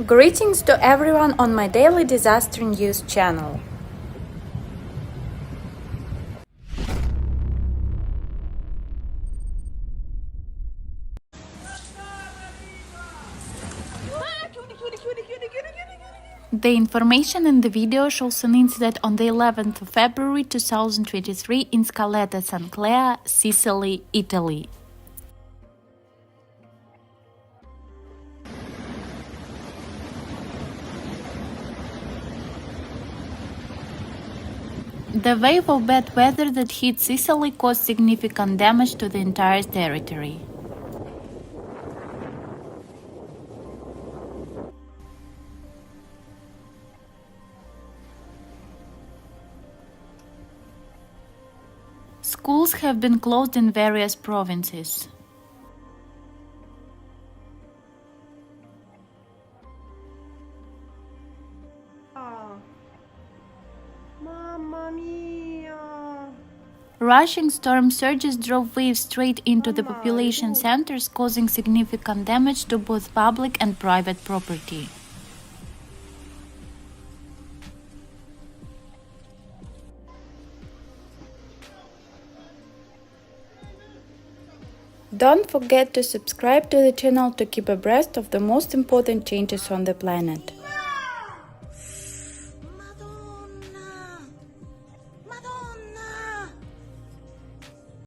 Greetings to everyone on my daily disaster news channel. The information in the video shows an incident on the 11th of February 2023 in Scaletta San Clea, Sicily, Italy. The wave of bad weather that hit Sicily caused significant damage to the entire territory. Schools have been closed in various provinces. Mamma mia! Rushing storm surges drove waves straight into the population centers, causing significant damage to both public and private property. Don't forget to subscribe to the channel to keep abreast of the most important changes on the planet.